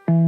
Hello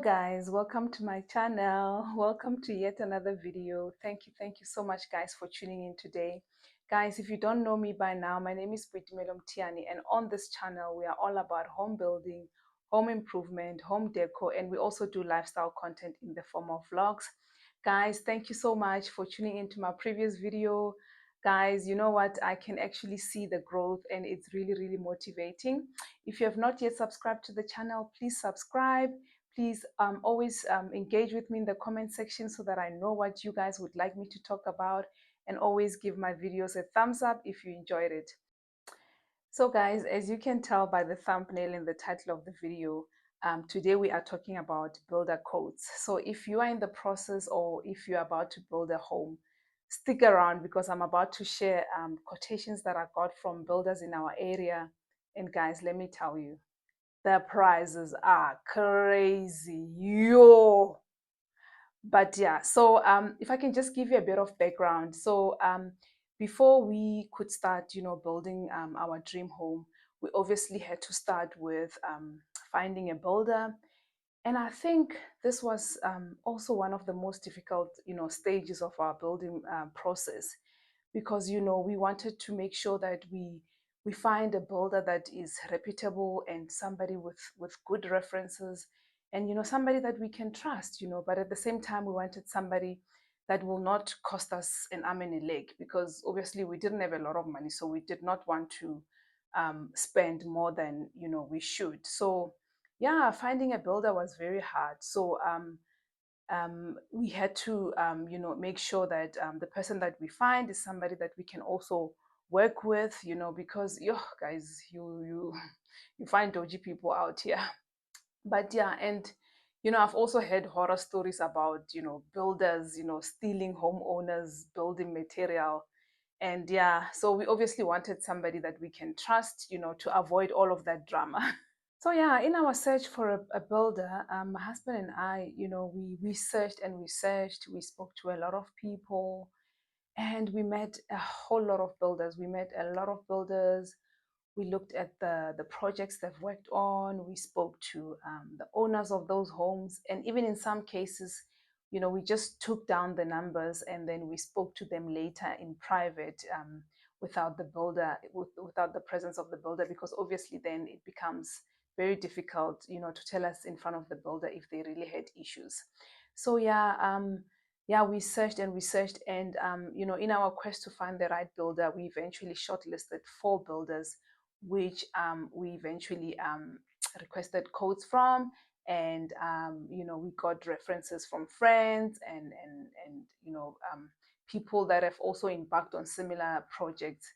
guys, welcome to my channel. Welcome to yet another video. Thank you so much guys for tuning in today. Guys, if you don't know me by now, my name is reputable, and on this channel we are all about home building, home improvement, home decor, and we also do lifestyle content in the form of vlogs. Guys, thank you so much for tuning into my previous video. Guys, you know what, I can actually see the growth and it's really motivating. If you have not yet subscribed to the channel, please subscribe. Please always engage with me in the comment section so that I know what you guys would like me to talk about, and always give my videos a thumbs up if you enjoyed it. So guys, as you can tell by the thumbnail and the title of the video, today we are talking about builder codes. So if you are in the process or if you're about to build a home, stick around because I'm about to share quotations that I got from builders in our area. And guys, let me tell you, the prices are crazy, yo. But yeah, so if I can just give you a bit of background. So before we could start, building our dream home, we obviously had to start with finding a builder. And I think this was also one of the most difficult, stages of our building process, because we wanted to make sure that we find a builder that is reputable and somebody with good references, and somebody that we can trust, but at the same time we wanted somebody that will not cost us an arm and a leg, because obviously we didn't have a lot of money, so we did not want to spend more than we should. So yeah, finding a builder was very hard. So we had to make sure that the person that we find is somebody that we can also work with, because yo guys, you you find dodgy people out here. But yeah, and I've also heard horror stories about builders stealing homeowners building material. And yeah, so we obviously wanted somebody that we can trust, to avoid all of that drama. So yeah, in our search for a builder, my husband and I, we researched and researched. We spoke to a lot of people, and we met a whole lot of builders. We met a lot of builders. We looked at the projects they've worked on. We spoke to the owners of those homes, and even in some cases, we just took down the numbers and then we spoke to them later in private, without the builder, without the presence of the builder, because obviously then it becomes very difficult, to tell us in front of the builder if they really had issues. So yeah, we searched and researched, and in our quest to find the right builder, we eventually shortlisted 4 builders, which we eventually requested codes from, and we got references from friends and people that have also embarked on similar projects.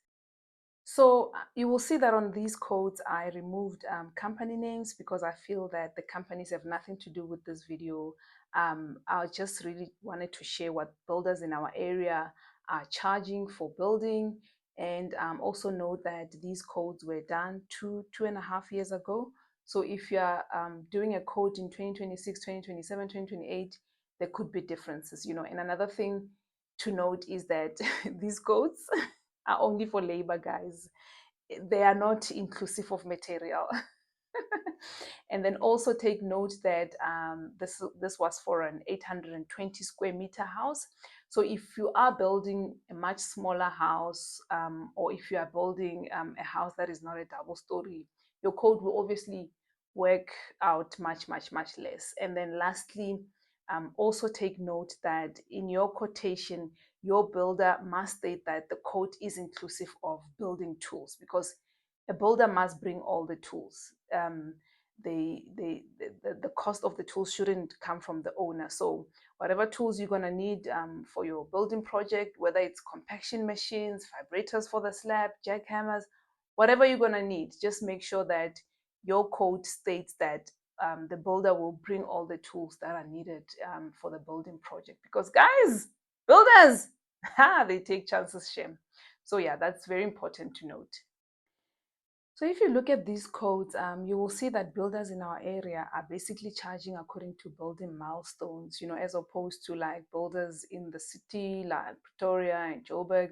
So you will see that on these codes, I removed company names because I feel that the companies have nothing to do with this video. I just really wanted to share what builders in our area are charging for building, and also note that these codes were done 2.5 years ago. So if you're doing a code in 2026, 2027, 2028, there could be differences, And another thing to note is that these codes are only for labor, guys. They are not inclusive of material. And then also take note that this was for an 820 square meter house. So if you are building a much smaller house, or if you are building a house that is not a double story, your code will obviously work out much less. And then lastly, also take note that in your quotation, your builder must state that the code is inclusive of building tools, because a builder must bring all the tools. The cost of the tools shouldn't come from the owner. So whatever tools you're going to need for your building project, whether it's compaction machines, vibrators for the slab, jackhammers, whatever you're going to need, just make sure that your code states that the builder will bring all the tools that are needed for the building project. Because guys, builders, they take chances, shame. So yeah, that's very important to note. So if you look at these codes, you will see that builders in our area are basically charging according to building milestones, as opposed to like builders in the city like Pretoria and Joburg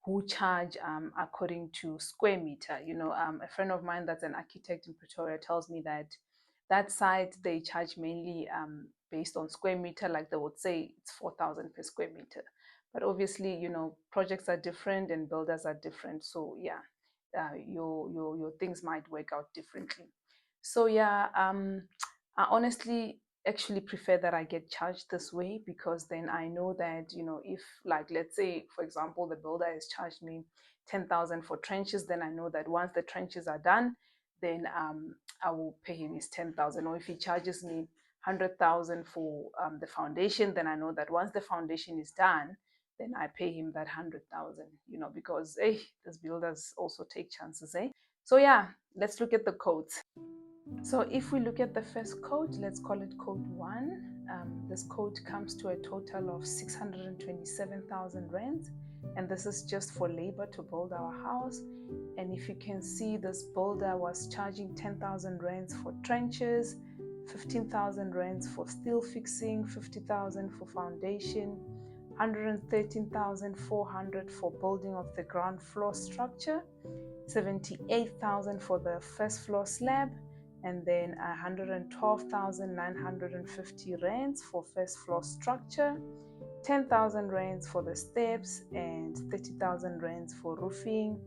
who charge according to square meter. A friend of mine that's an architect in Pretoria tells me that that site they charge mainly based on square meter, like they would say it's 4,000 per square meter. But obviously, projects are different and builders are different. So yeah, your things might work out differently. So yeah, I honestly actually prefer that I get charged this way, because then I know that if, like, let's say for example the builder has charged me 10,000 for trenches, then I know that once the trenches are done, then I will pay him his 10,000. Or if he charges me 100,000 for the foundation, then I know that once the foundation is done, then I pay him that 100,000, because these builders also take chances, eh? So yeah, let's look at the codes. So if we look at the first code, let's call it code 1. This code comes to a total of 627,000 rands, and this is just for labor to build our house. And if you can see, this builder was charging 10,000 rands for trenches, 15,000 rands for steel fixing, 50,000 for foundation, 113,400 for building of the ground floor structure, 78,000 for the first floor slab, and then 112,950 rands for first floor structure, 10,000 rands for the steps, and 30,000 rands for roofing,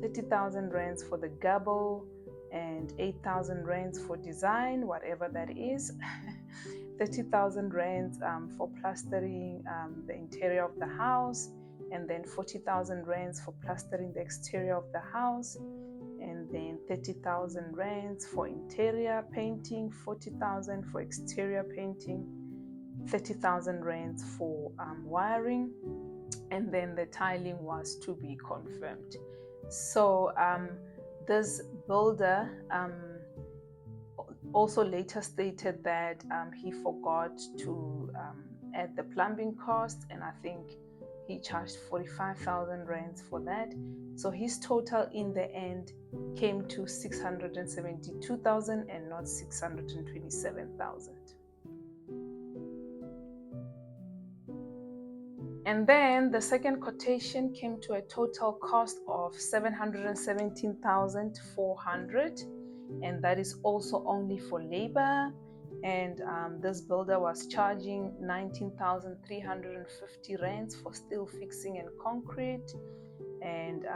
30,000 rands for the gable, and 8,000 rands for design, whatever that is. 30,000 rands for plastering the interior of the house, and then 40,000 rands for plastering the exterior of the house, and then 30,000 rands for interior painting, 40,000 for exterior painting, 30,000 rands for wiring, and then the tiling was to be confirmed. So this builder also later stated that he forgot to add the plumbing cost, and I think he charged 45,000 rands for that. So his total in the end came to 672,000 and not 627,000. And then the second quotation came to a total cost of 717,400, and that is also only for labor. And this builder was charging 19,350 rands for steel fixing and concrete. And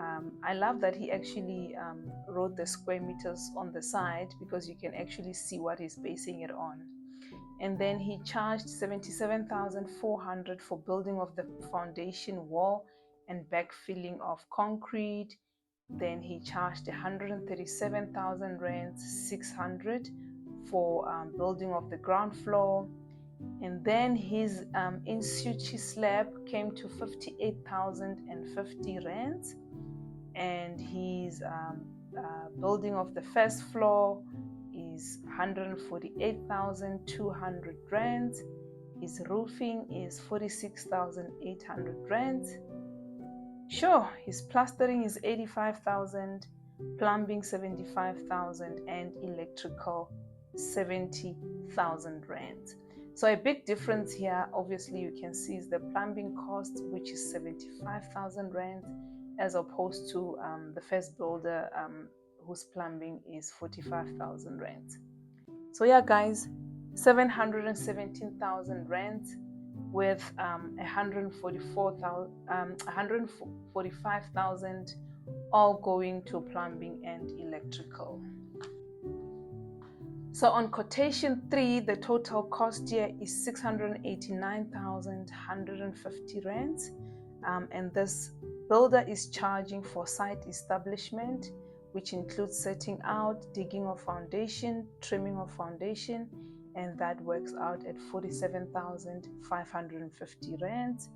I love that he actually wrote the square meters on the side, because you can actually see what he's basing it on. And then he charged 77,400 for building of the foundation wall and backfilling of concrete. Then he charged 137,000 rands 600 for building of the ground floor. And then his in situ slab came to 58,050 rands, and his building of the first floor is 148,200 rands. His roofing is 46,800 rands. Sure, his plastering is 85,000, plumbing 75,000, and electrical 70,000 rands. So a big difference here, obviously you can see, is the plumbing cost, which is 75,000 rands, as opposed to the first builder whose plumbing is 45,000 rands. So yeah guys, 717,000 rands with 145,000 all going to plumbing and electrical. So on quotation 3, the total cost here is 689,150 rands, and this builder is charging for site establishment, which includes setting out, digging of foundation, trimming of foundation, and that works out at 47,550 rands.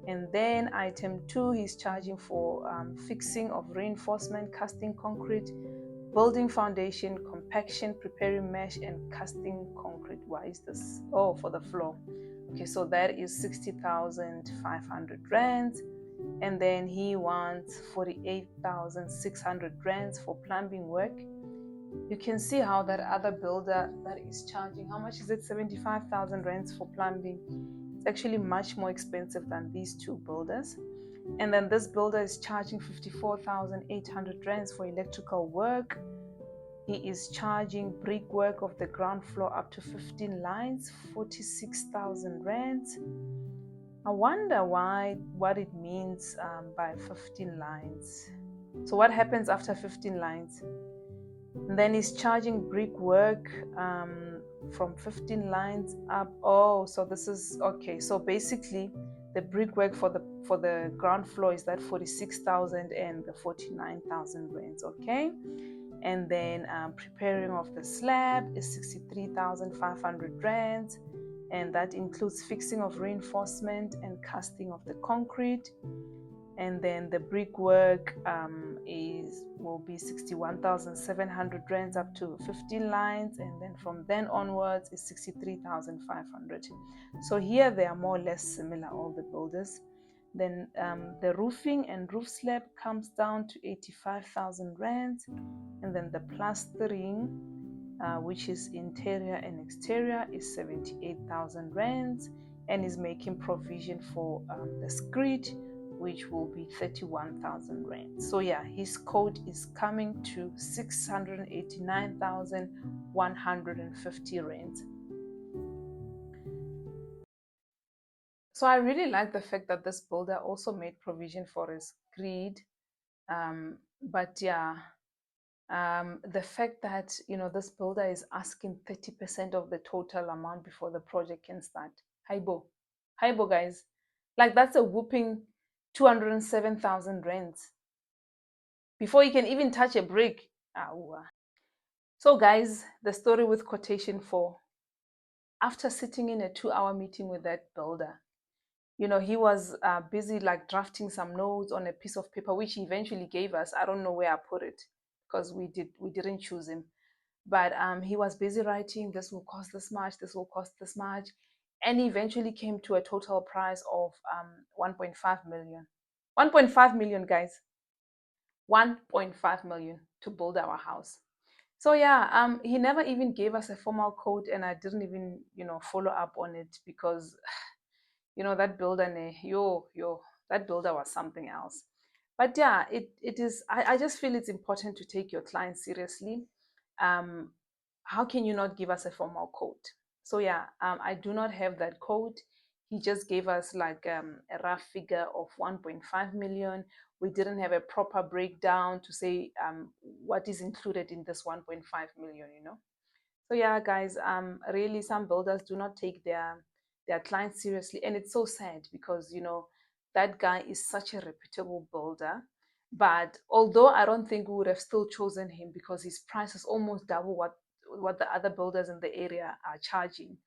And then item 2, he's charging for fixing of reinforcement, casting concrete, building foundation, compaction, preparing mesh, and casting concrete. Why is this? Oh, for the floor. Okay, so that is 60,500 rands. and then he wants 48,600 rands for plumbing work. You can see how that other builder that is charging, how much is it? 75,000 rands for plumbing. It's actually much more expensive than these two builders. And then this builder is charging 54,800 rands for electrical work. He is charging brickwork of the ground floor up to 15 lines, 46,000 rands. I wonder what it means by 15 lines. So what happens after 15 lines? And then he's charging brickwork from 15 lines up. Oh, so this is okay. So basically, the brickwork for the ground floor is that 46,000 and the 49,000 rands. Okay, and then preparing of the slab is 63,500 rands, and that includes fixing of reinforcement and casting of the concrete. And then the brickwork will be 61,700 rands up to 15 lines, and then from then onwards is 63,500. So here they are more or less similar, all the builders. Then the roofing and roof slab comes down to 85,000 rands, and then the plastering, which is interior and exterior, is 78,000 rands, and is making provision for the screed, which will be 31,000 rands. So yeah, his quote is coming to 689,150 rands. So I really like the fact that this builder also made provision for his screed. But yeah, the fact that, you know, this builder is asking 30% of the total amount before the project can start. Haibo, guys, like that's a whooping 207,000 rands before you can even touch a brick. So guys, the story with quotation 4. After sitting in a 2-hour meeting with that builder, you know, he was busy like drafting some notes on a piece of paper, which he eventually gave us. I don't know where I put it because we didn't choose him. But he was busy writing, this will cost this much, this will cost this much. And he eventually came to a total price of 1.5 million. 1.5 million, guys. 1.5 million to build our house. So yeah, he never even gave us a formal quote, and I didn't even, you know, follow up on it because, you know, that builder, that builder was something else. But yeah, it is. I just feel it's important to take your clients seriously. How can you not give us a formal quote? So yeah, I do not have that quote. He just gave us like a rough figure of 1.5 million. We didn't have a proper breakdown to say what is included in this 1.5 million, you know. So yeah, guys, really some builders do not take their clients seriously, and it's so sad because, you know, that guy is such a reputable builder. But although I don't think we would have still chosen him because his price is almost double what the other builders in the area are charging.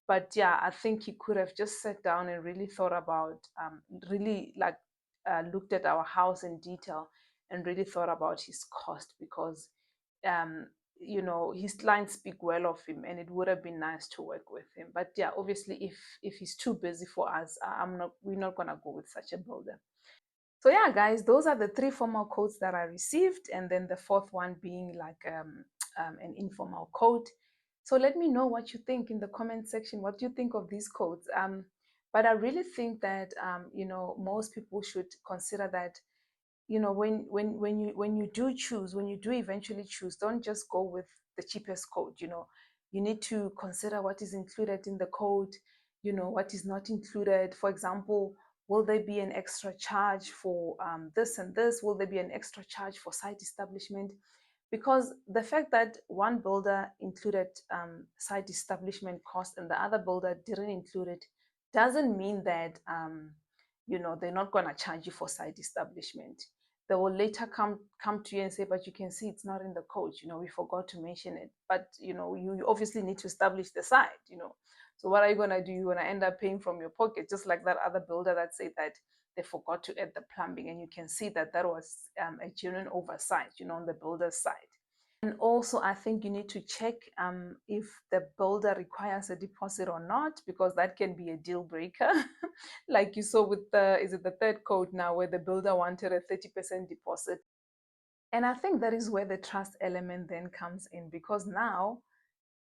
But yeah, I think he could have just sat down and really thought about, really like looked at our house in detail and really thought about his cost because, um, you know, his clients speak well of him, and it would have been nice to work with him. But yeah, obviously, if he's too busy for us, we're not gonna go with such a builder. So yeah, guys, those are the 3 formal quotes that I received, and then the 4th one being like an informal quote. So let me know what you think in the comment section. What do you think of these quotes? But I really think that you know, most people should consider that, you know, when you do choose, when you do eventually choose, don't just go with the cheapest quote. You know, you need to consider what is included in the quote, you know, what is not included. For example, will there be an extra charge for this and this? Will there be an extra charge for site establishment? Because the fact that one builder included site establishment cost and the other builder didn't include it doesn't mean that you know, they're not going to charge you for site establishment. They will later come to you and say, but you can see it's not in the code, you know, we forgot to mention it. But you know, you obviously need to establish the site, you know. So what are you going to do? You're going to end up paying from your pocket, just like that other builder that said that they forgot to add the plumbing, and you can see that that was a genuine oversight, you know, on the builder's side. And also, I think you need to check if the builder requires a deposit or not, because that can be a deal breaker. Like you saw with is it the third code now, where the builder wanted a 30% deposit. And I think that is where the trust element then comes in, because now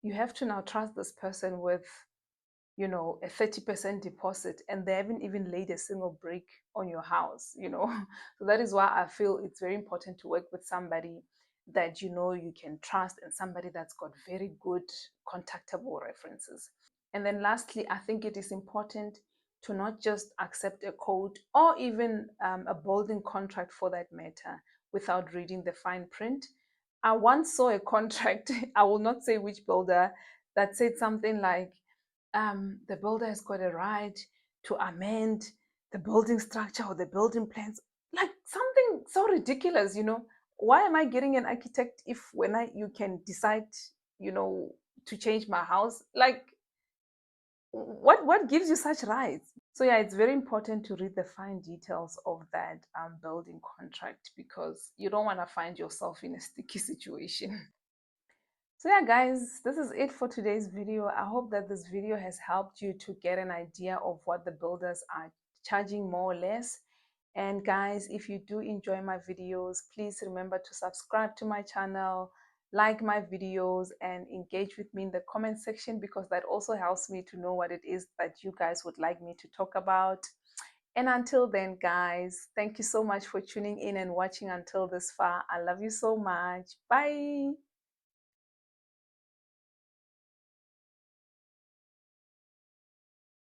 you have to now trust this person with, a 30% deposit, and they haven't even laid a single brick on your house. So that is why I feel it's very important to work with somebody that you can trust, and somebody that's got very good contactable references. And then lastly, I think it is important to not just accept a code, or even a building contract for that matter, without reading the fine print. I once saw a contract, I will not say which builder, that said something like, the builder has got a right to amend the building structure or the building plans. Like something so ridiculous. Why am I getting an architect if you can decide, you know, to change my house? Like, what gives you such rights? So yeah, it's very important to read the fine details of that building contract, because you don't want to find yourself in a sticky situation. So yeah, guys, this is it for today's video. I hope that this video has helped you to get an idea of what the builders are charging more or less. And guys, if you do enjoy my videos, please remember to subscribe to my channel, like my videos, and engage with me in the comment section, because that also helps me to know what it is that you guys would like me to talk about. And until then, guys, thank you so much for tuning in and watching until this far. I love you so much. Bye.